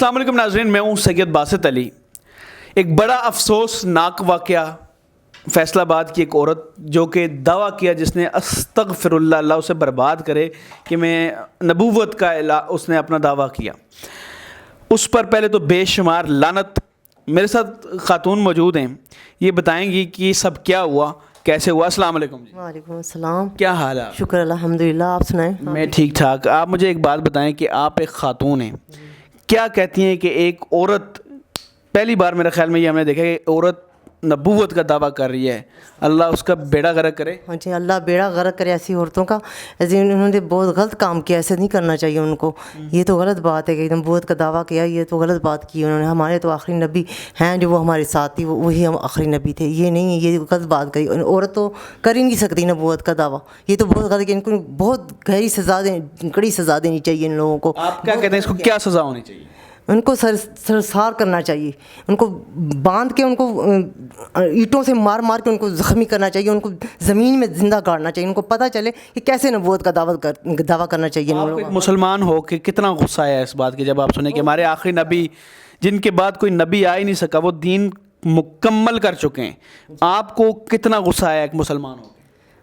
السلام علیکم ناظرین، میں ہوں سید باسط علی۔ ایک بڑا افسوسناک واقعہ، فیصل آباد کی ایک عورت جو کہ دعویٰ کیا، جس نے استغفر اللہ، اللہ اسے برباد کرے، کہ میں نبوت کا اس نے اپنا دعویٰ کیا۔ اس پر پہلے تو بے شمار لعنت۔ میرے ساتھ خاتون موجود ہیں، یہ بتائیں گی کہ یہ سب کیا ہوا، کیسے ہوا۔ السلام علیکم جی۔ وعلیکم السلام۔ کیا حال ہے؟ شکر الحمدللہ، آپ سنائیں۔ میں ٹھیک ٹھاک۔ آپ مجھے ایک بات بتائیں کہ آپ ایک خاتون ہیں، کیا کہتی ہیں کہ ایک عورت، پہلی بار میرے خیال میں یہ ہم نے دیکھا کہ عورت نبوت کا دعویٰ کر رہی ہے، اللہ اس کا بیڑا غرق کرے۔ ہاں جی، اللہ بیڑا غرق کرے ایسی عورتوں کا۔ ایسے انہوں نے بہت غلط کام کیا، ایسے نہیں کرنا چاہیے ان کو۔ یہ تو غلط بات ہے کہ نبوت کا دعویٰ کیا، یہ تو غلط بات کی انہوں نے۔ ہمارے تو آخری نبی ہیں جو وہ ہمارے ساتھ تھی، وہی ہم آخری نبی تھے، یہ نہیں، یہ غلط بات کہی۔ عورت تو کر ہی نہیں سکتی نبوت کا دعویٰ، یہ تو بہت غلط ہے۔ ان کو بہت گہری سزا کڑی سزا دینی چاہیے ان لوگوں کو۔ آپ کیا کہتے ہیں، اس کو کیا سزا ہونی چاہیے؟ ان کو سرسار کرنا چاہیے، ان کو باندھ کے، ان کو اینٹوں سے مار مار کے ان کو زخمی کرنا چاہیے، ان کو زمین میں زندہ گاڑنا چاہیے، ان کو پتہ چلے کہ کیسے نبوت کا دعویٰ کرنا چاہیے۔ آپ ایک مسلمان ہو کہ کتنا غصہ آیا اس بات کی جب آپ سنیں کہ ہمارے آخری نبی، جن کے بعد کوئی نبی آ ہی نہیں سکا، وہ دین مکمل کر چکے ہیں، آپ کو کتنا غصہ آیا ایک مسلمان ہو؟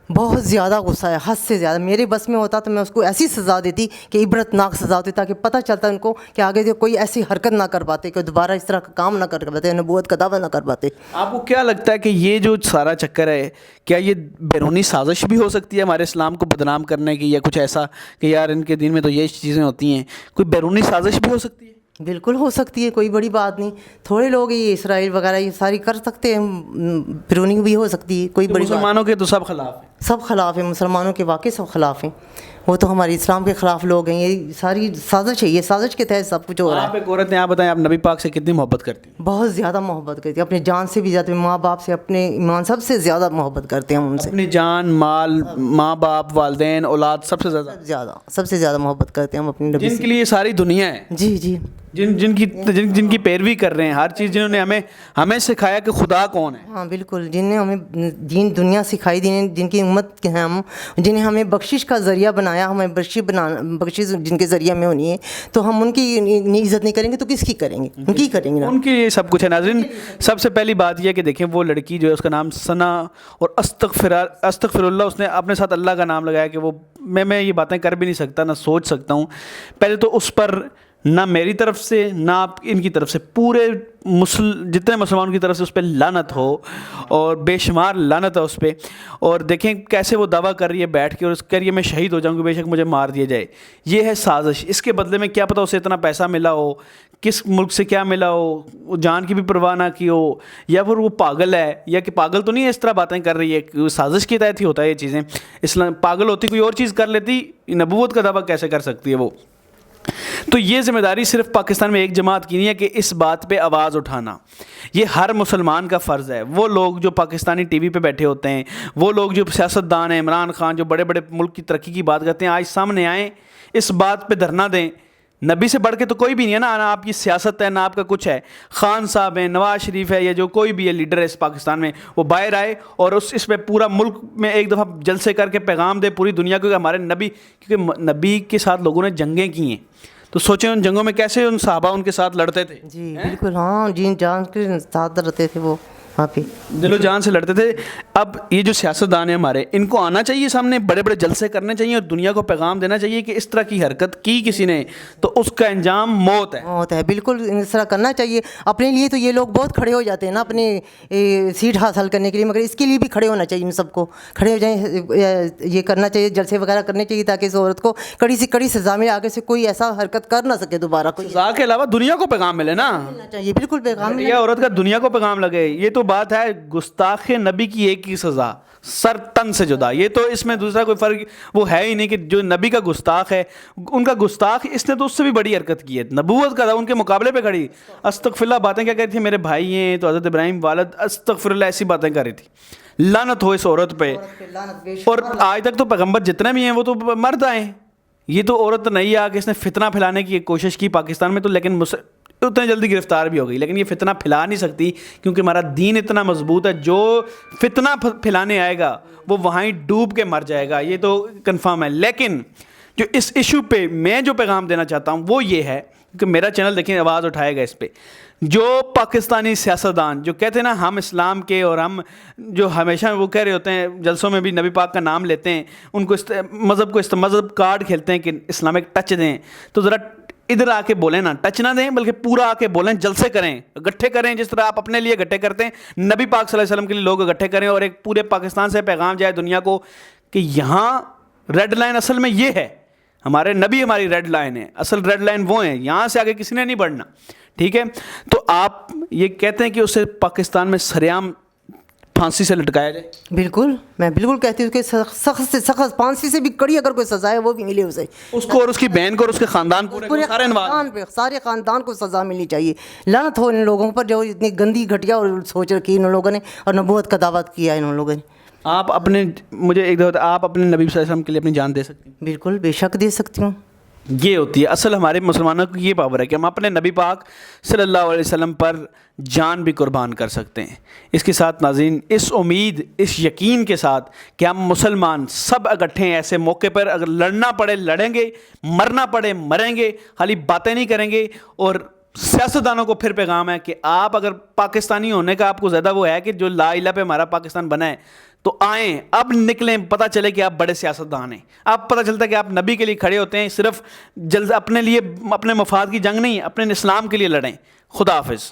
بہت زیادہ غصہ ہے، حد سے زیادہ۔ میرے بس میں ہوتا تو میں اس کو ایسی سزا دیتی کہ عبرت ناک سزا ہوتی، تاکہ پتہ چلتا ان کو کہ آگے سے کوئی ایسی حرکت نہ کر پاتے، کہ دوبارہ اس طرح کا کام نہ کر پاتے، نبوت کا دعویٰ نہ کر پاتے۔ آپ کو کیا لگتا ہے کہ یہ جو سارا چکر ہے، کیا یہ بیرونی سازش بھی ہو سکتی ہے ہمارے اسلام کو بدنام کرنے کی، یا کچھ ایسا کہ یار ان کے دین میں تو یہ چیزیں ہوتی ہیں، کوئی بیرونی سازش بھی ہو سکتی ہے؟ بالکل ہو سکتی ہے، کوئی بڑی بات نہیں۔ تھوڑے لوگ یہ اسرائیل وغیرہ یہ ساری کر سکتے ہیں، بیرونی بھی ہو سکتی ہے، کوئی بڑی بات۔ مسلمانوں کے تو سب خلاف ہیں، سب خلاف ہیں، مسلمانوں کے واقعی سب خلاف ہیں، وہ تو ہمارے اسلام کے خلاف لوگ ہیں۔ یہ ساری سازش ہے، یہ سازش کے تحت سب کچھ ہو رہا ہے۔ آپ ایک عورت ہیں، آپ بتائیں آپ نبی پاک سے کتنی محبت کرتی ہیں؟ بہت زیادہ محبت کرتی ہیں، اپنے جان سے بھی زیادہ، ماں باپ سے، اپنے ایمان، سب سے زیادہ محبت کرتے ہیں ہم ان سے۔ اپنی جان، مال، ماں باپ، والدین، اولاد، سب سے زیادہ سب سے زیادہ محبت کرتے ہیں ہم اپنے نبی جن سے۔ کے لیے ساری دنیا ہے، جی جی، جن کی پیروی کر رہے ہیں، ہر چیز جنہوں نے ہمیں سکھایا کہ خدا کون ہے۔ ہاں بالکل، جن نے ہمیں دین دنیا سکھائی، جن کی امت کے ہیں ہم، جنہیں ہمیں بخشش کا ذریعہ بنایا، ہمیں بخشش جن کے ذریعہ میں ہونی ہے، تو ہم ان کی عزت نہیں کریں گے تو کس کی کریں گے؟ ان کی کریں گے نا، ان کے لیے سب کچھ ہے۔ ناظرین، سب سے پہلی بات یہ ہے کہ دیکھیں، وہ لڑکی جو ہے، اس کا نام ثنا، اور استغفر اللہ، اس نے اپنے ساتھ اللہ کا نام لگایا کہ وہ میں یہ باتیں کر بھی نہیں سکتا، نہ سوچ سکتا ہوں۔ پہلے تو اس پر نہ میری طرف سے، نہ آپ ان کی طرف سے، پورے جتنے مسلمانوں کی طرف سے اس پہ لعنت ہو، اور بے شمار لعنت ہے اس پہ۔ اور دیکھیں کیسے وہ دعویٰ کر رہی ہے بیٹھ کے، اور اس کہہ رہی ہے میں شہید ہو جاؤں گی، بے شک مجھے مار دیا جائے۔ یہ ہے سازش۔ اس کے بدلے میں کیا پتہ اسے اتنا پیسہ ملا ہو، کس ملک سے کیا ملا ہو، وہ جان کی بھی پرواہ نہ کی ہو، یا پھر وہ پاگل ہے، یا کہ پاگل تو نہیں ہے، اس طرح باتیں کر رہی ہے، سازش کے تحت ہی ہوتا ہے یہ چیزیں۔ اسلام پاگل ہوتی کوئی اور چیز کر لیتی، نبوت کا دعویٰ کیسے کر سکتی ہے وہ؟ تو یہ ذمہ داری صرف پاکستان میں ایک جماعت کی نہیں ہے کہ اس بات پہ آواز اٹھانا، یہ ہر مسلمان کا فرض ہے۔ وہ لوگ جو پاکستانی ٹی وی پہ بیٹھے ہوتے ہیں، وہ لوگ جو سیاستدان ہیں، عمران خان، جو بڑے بڑے ملک کی ترقی کی بات کرتے ہیں، آج سامنے آئیں، اس بات پہ دھرنا دیں۔ نبی سے بڑھ کے تو کوئی بھی نہیں ہے نا، نہ آپ کی سیاست ہے، نہ آپ کا کچھ ہے۔ خان صاحب ہیں، نواز شریف ہے، یا جو کوئی بھی ہے لیڈر ہے اس پاکستان میں، وہ باہر آئے اور اس پہ پورا ملک میں ایک دفعہ جلسے کر کے پیغام دے پوری دنیا کو کہ ہمارے نبی، کیونکہ نبی کے ساتھ لوگوں نے جنگیں کی ہیں، تو سوچیں ان جنگوں میں کیسے ان صحابہ ان کے ساتھ لڑتے تھے۔ جی بالکل، ہاں جی، جان کے ساتھ رہتے تھے وہ، وہاں پہ دل و جان سے لڑتے تھے۔ اب یہ جو سیاستدان ہیں ہمارے، ان کو آنا چاہیے سامنے، بڑے بڑے جلسے کرنے چاہیے، اور دنیا کو پیغام دینا چاہیے کہ اس طرح کی حرکت کی کسی نے تو اس کا انجام موت ہے۔ موت ہے، بالکل اس طرح کرنا چاہیے۔ اپنے لیے تو یہ لوگ بہت کھڑے ہو جاتے ہیں نا اپنے سیٹ حاصل کرنے کے لیے، مگر اس کے لیے بھی کھڑے ہونا چاہیے، ان سب کو کھڑے ہو جائیں، یہ کرنا چاہیے، جلسے وغیرہ کرنے چاہیے، تاکہ اس عورت کو کڑی سے کڑی سزا ملے، آگے سے کوئی ایسا حرکت کر نہ سکے دوبارہ۔ کوئی سزا کے علاوہ دنیا کو پیغام ملے نا، چاہیے، بالکل پیغام یہ عورت کا دنیا کو پیغام لگے۔ یہ تو بات ہے گستاخ نبی کی ایک ہی سزا، سر تن سے جدا۔ یہ تو اس میں دوسرا کوئی فرق وہ ہے ہی نہیں کہ جو نبی کا گستاخ ہے، ان کا گستاخ، اس نے تو اس سے بھی بڑی حرکت کی ہے، نبوت کا تھا، ان کے مقابلے پہ کھڑی استغفر اللہ باتیں کیا کہتی تھی، میرے بھائی ہیں تو حضرت ابراہیم والد، استغفر اللہ ایسی باتیں کر رہی تھی۔ لعنت ہو اس عورت پہ۔ اور آج تک تو پیغمبر جتنے بھی ہیں وہ تو مرد آئے ہیں، یہ تو عورت نہیں آ کہ اس نے فتنہ پھیلانے کی کوشش کی پاکستان میں، تو لیکن اتنے جلدی گرفتار بھی ہو گئی، لیکن یہ فتنہ پھیلا نہیں سکتی کیونکہ ہمارا دین اتنا مضبوط ہے، جو فتنہ پھیلانے آئے گا وہ وہاں ہی ڈوب کے مر جائے گا، یہ تو کنفرم ہے۔ لیکن جو اس ایشو پہ میں جو پیغام دینا چاہتا ہوں وہ یہ ہے کیونکہ میرا چینل دیکھیں آواز اٹھائے گا اس پہ. جو پاکستانی سیاستدان جو کہتے ہیں نا ہم اسلام کے، اور ہم جو ہمیشہ وہ کہہ رہے ہوتے ہیں جلسوں میں بھی نبی پاک کا نام لیتے ہیں، ان کو مذہب کارڈ کھیلتے ہیں کہ اسلامک ٹچ دیں، تو ذرا ادھر آ کے بولیں نا، ٹچ نہ دیں بلکہ پورا آ کے بولیں، جلسے کریں، گٹھے کریں، جس طرح آپ اپنے لیے گٹھے کرتے ہیں نبی پاک صلی اللہ علیہ وسلم کے لیے لوگ گٹھے کریں، اور ایک پورے پاکستان سے پیغام جائے دنیا کو کہ یہاں ریڈ لائن اصل میں یہ ہے، ہمارے نبی ہماری ریڈ لائن ہے، اصل ریڈ لائن وہ ہیں، یہاں سے آگے کسی نے نہیں بڑھنا. ٹھیک ہے، تو آپ یہ کہتے ہیں کہ اسے پاکستان میں سریعام پھانسی سے لٹکایا جائے؟ بالکل، میں بالکل کہتی ہوں کہ سخت سے سخت، پھانسی سے بھی کڑی اگر کوئی سزا ہے وہ بھی ملے اسے، اس کو اور اس کی بہن کو اور اس کے خاندان کو، پورے خاندان پہ، سارے خاندان کو سزا ملنی چاہیے. لعنت ہو ان لوگوں پر جو اتنی گندی گھٹیا اور سوچ رکھی ان لوگوں نے اور نبوت کا دعویٰ کیا ان لوگوں نے. آپ اپنے، مجھے ایک دفعہ آپ اپنے نبی صلی اللہ علیہ وسلم کے لیے اپنی جان دے سکتے ہیں؟ بالکل، بے شک دے سکتی ہوں. یہ ہوتی ہے اصل ہمارے مسلمانوں کی یہ پاور ہے کہ ہم اپنے نبی پاک صلی اللہ علیہ وسلم پر جان بھی قربان کر سکتے ہیں. اس کے ساتھ ناظرین، اس امید، اس یقین کے ساتھ کہ ہم مسلمان سب اکٹھے ہیں، ایسے موقع پر اگر لڑنا پڑے لڑیں گے، مرنا پڑے مریں گے، خالی باتیں نہیں کریں گے. اور سیاستدانوں کو پھر پیغام ہے کہ آپ اگر پاکستانی ہونے کا آپ کو زیادہ وہ ہے کہ جو لا الہ پہ ہمارا پاکستان بنا ہے، تو آئیں، اب نکلیں، پتہ چلے کہ آپ بڑے سیاستدان ہیں. آپ پتہ چلتا ہے کہ آپ نبی کے لیے کھڑے ہوتے ہیں، صرف اپنے لیے، اپنے مفاد کی جنگ نہیں، اپنے اسلام کے لیے لڑیں. خدا حافظ.